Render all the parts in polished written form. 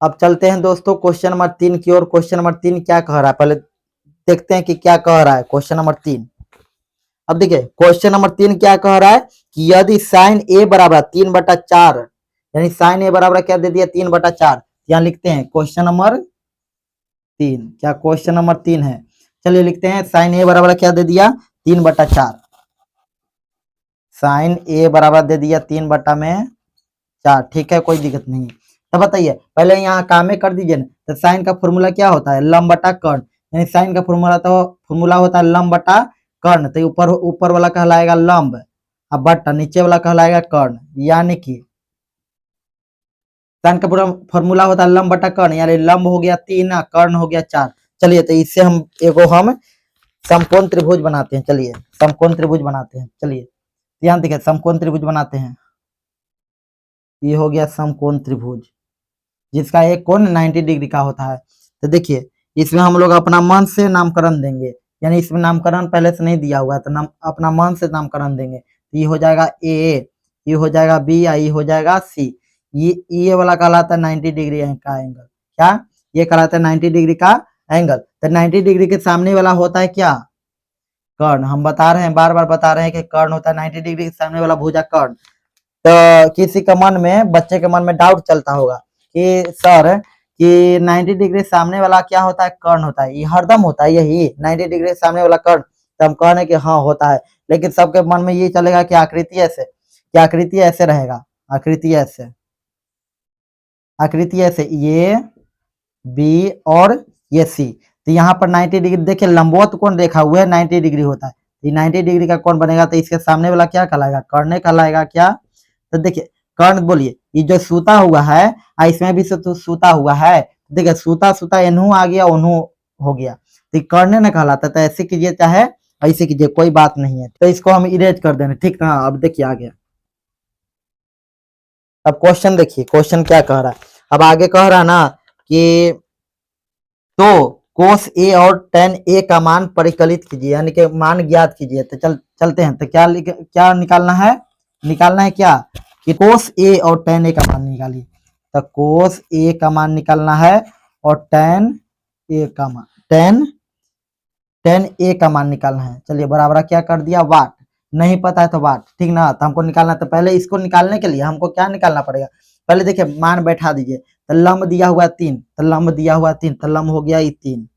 अब चलते हैं दोस्तों क्वेश्चन नंबर 3 की ओर। क्वेश्चन नंबर 3 क्या कह रहा है, पहले देखते हैं कि क्या कह रहा है क्वेश्चन नंबर 3। अब देखिए क्वेश्चन नंबर 3 क्या कह रहा है कि यदि साइन ए बराबर 3/4, यानी साइन ए बराबर क्या दे दिया 3/4। यहाँ लिखते हैं क्वेश्चन नंबर 3, क्या क्वेश्चन नंबर 3 है। चलिए लिखते हैं साइन ए बराबर क्या दे दिया 3/4। साइन ए बराबर दे दिया 3/4। ठीक है, कोई दिक्कत नहीं। तो बताइए पहले यहाँ काम में कर दीजिए ना। तो साइन का फॉर्मूला क्या होता है, लंब बटा कर्ण, यानी साइन का फॉर्मूला होता है लंब बटा कर्ण। तो ऊपर ऊपर वाला कहलाएगा लंब, अब बटा नीचे वाला कहलाएगा कर्ण, यानी कि साइन का पूरा फॉर्मूला होता है लंब बटा कर्ण, यानी लंब हो गया 3, कर्ण हो गया 4। चलिए तो इससे हम समकोण त्रिभुज बनाते हैं। चलिए समकोण त्रिभुज बनाते हैं। चलिए ध्यान देखिए समकोण त्रिभुज बनाते हैं। ये हो गया समकोण त्रिभुज जिसका एक कोण 90 डिग्री का होता है। तो देखिए इसमें हम लोग अपना मन से नामकरण देंगे, यानी इसमें नामकरण पहले से नहीं दिया हुआ है तो अपना मन से नामकरण देंगे। तो ये हो जाएगा ए, ये हो जाएगा बी, ये हो जाएगा सी। ये वाला कहलाता है 90 डिग्री का एंगल। क्या ये कहलाता है 90 डिग्री का एंगल। तो 90 डिग्री के सामने वाला होता है क्या, कर्ण। हम बता रहे हैं, बार बार बता रहे हैं कि कर्ण होता है 90 डिग्री के सामने वाला भुजा कर्ण। तो किसी के मन में, बच्चे के मन में डाउट चलता होगा कि सर कि 90 डिग्री सामने वाला क्या होता है, कर्ण होता है। ये हरदम होता है यही 90 डिग्री सामने वाला कर्ण। तो हम कह रहे हैं कि हाँ होता है, लेकिन सबके मन में ये चलेगा कि आकृति ऐसे, कि आकृति ऐसे रहेगा, आकृति ऐसे, आकृति ऐसे, ये बी और ये सी। तो यहाँ पर 90 डिग्री देखिए लंबवत कोण रेखा हुआ है 90 डिग्री होता है। ये 90 डिग्री का कोण बनेगा तो इसके सामने वाला क्या कहलाएगा, कर्ण कहलाएगा। क्या, तो देखिए कर्ण बोलिए, ये जो सूता हुआ है इसमें भी तो सूता हुआ है। देखिए सूता सूता एनहू आ गया ओनहू हो गया, तो कर्ण न कहलाता। तो ऐसे कीजिए चाहे ऐसे कीजिए, कोई बात नहीं है। तो इसको हम इरेज कर देंगे, ठीक ना। अब देखिए आगे, अब क्वेश्चन देखिए क्वेश्चन क्या कह रहा है। अब आगे कह रहा है ना कि तो कोस ए और tan ए का मान परिकलित कीजिए, यानी कि मान ज्ञात कीजिए। तो चलते हैं। तो क्या निकालना है, क्या कि कोस ए और tan ए का मान निकालिए। तो कोस ए का मान निकालना है और tan ए का मान निकालना है। चलिए बराबर क्या कर दिया, वाट। नहीं पता है तो वाट, ठीक ना। तो हमको निकालना है, तो पहले इसको निकालने के लिए हमको क्या निकालना पड़ेगा, पहले देखिए मान बैठा दीजिए। तो लंब दिया हुआ 3, तो लंब दिया हुआ 3, तो लंब हो गया ये 3,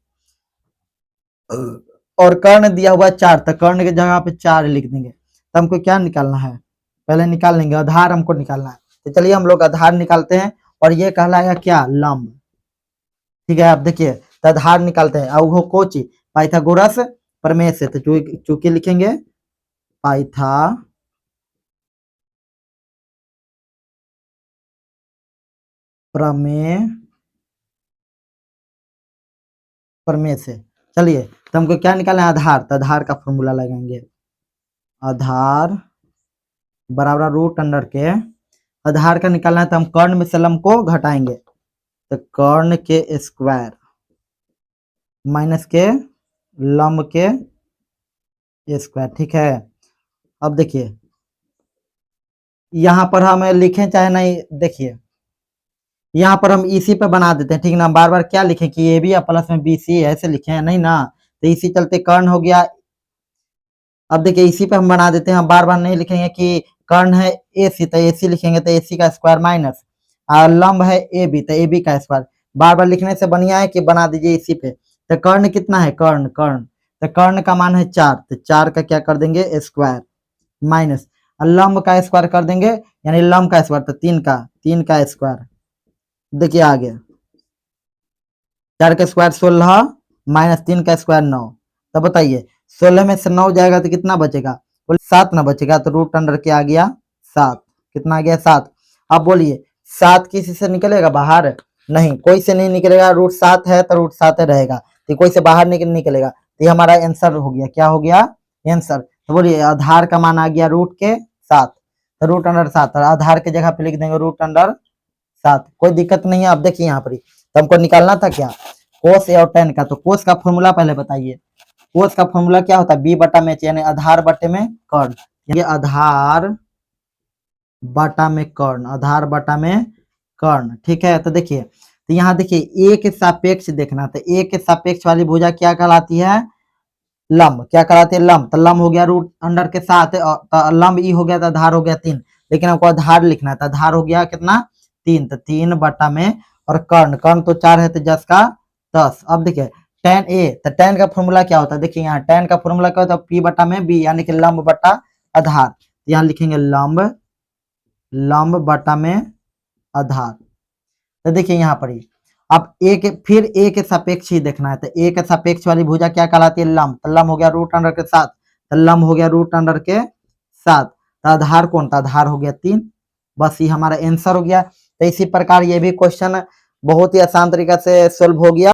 और कर्ण दिया हुआ 4, तो कर्ण की जगह पे 4 लिख देंगे। तो हमको क्या निकालना है, पहले निकाल लेंगे आधार हमको निकालना है। तो चलिए हम लोग आधार निकालते हैं, और ये कहलाएगा क्या, लंब। ठीक है, अब देखिए तो आधार निकालते हैं। अब वो कोची पाइथागोरस प्रमेय से, तो चूंकि लिखेंगे पाइथा प्रमेय प्रमेय से। चलिए तो हमको क्या निकालना है, आधार। तो आधार का फॉर्मूला लगाएंगे, आधार बराबर रूट अंडर के, आधार का निकालना है तो हम कर्ण में से लंब को घटाएंगे। तो कर्ण के स्क्वायर माइनस के लंब के स्क्वायर। ठीक है, अब देखिए यहाँ पर हम लिखें चाहे नहीं, देखिए यहाँ पर हम इसी पे बना देते हैं, ठीक ना। बार बार क्या लिखें कि ए बी प्लस में बी सी, ऐसे लिखे नहीं ना। तो इसी चलते कर्ण हो गया। अब देखिए इसी पे हम बना देते हैं, हम बार बार नहीं लिखेंगे कि कर्ण है ए सी, तो ए सी लिखेंगे तो ए सी का स्क्वायर माइनस, और लंब है ए बी, तो ए बी का स्क्वायर। बार बार लिखने से बढ़िया है कि बना दीजिए इसी पे। तो कर्ण कितना है, कर्ण तो कर्ण का मान है 4, तो 4 का क्या कर देंगे स्क्वायर माइनस, लंब का स्क्वायर कर देंगे, यानी लंब का स्क्वायर, तो 3 का स्क्वायर। देखिए आ गया 4 का स्क्वायर 16 माइनस 3 का स्क्वायर 9। तो बताइए 16 में से 9 जाएगा तो कितना बचेगा, 7 ना बचेगा। तो रूट अंडर के आ गया 7, कितना आ गया 7। अब बोलिए 7 किसी से निकलेगा बाहर, नहीं कोई से नहीं निकलेगा। रूट 7 है तो रूट 7 रहेगा, तो कोई से बाहर निकलेगा। तो ये हमारा आंसर हो गया, क्या हो गया आंसर। तो बोलिए आधार का मान आ गया रूट के 7, तो रूट अंडर 7, और आधार के जगह पे लिख देंगे रूट अंडर 7, कोई दिक्कत नहीं है। अब देखिए यहाँ पर तो हमको निकालना था क्या, कोस ए और tan का। तो कोस का फॉर्मूला पहले बताइए, कोस का फॉर्मूला क्या होता है, बी बटा में, यानी आधार बटे में कर्ण। ये आधार बटा में कर्ण, आधार बटा में कर्ण। ठीक है, तो देखिए तो यहाँ देखिए ए के सापेक्ष देखना, तो ए के सापेक्ष वाली भुजा क्या कहलाती है, लंब। क्या कहलाती है, लंब। तो लंब हो गया रूट अंडर के साथ, तो लंब ई हो गया, तो आधार हो गया 3। लेकिन हमको आधार लिखना था, आधार हो गया कितना 3, तो 3 बटा में, और कर्ण, कर्ण तो 4 है, तो 10 का 10। अब देखिए tan ए, तो tan का फॉर्मूला क्या होता है, देखिए यहाँ tan का फॉर्मूला क्या होता है, p बटा में b, यानी कि लंब बटा आधार। यहाँ लिखेंगे लंब, लंब बटा में आधार। तो देखिए यहाँ पर ही अब ए के, फिर ए के सापेक्ष ही देखना है, तो ए के सापेक्ष वाली भुजा क्या कहलाती है, लंब। तो लंब हो गया रूट अंडर के साथ, तो लंब हो गया रूट अंडर के साथ, तो आधार कौन था, आधार हो गया 3। बस ये हमारा आंसर हो गया। तो इसी प्रकार ये भी क्वेश्चन बहुत ही आसान तरीका से सोल्व हो गया।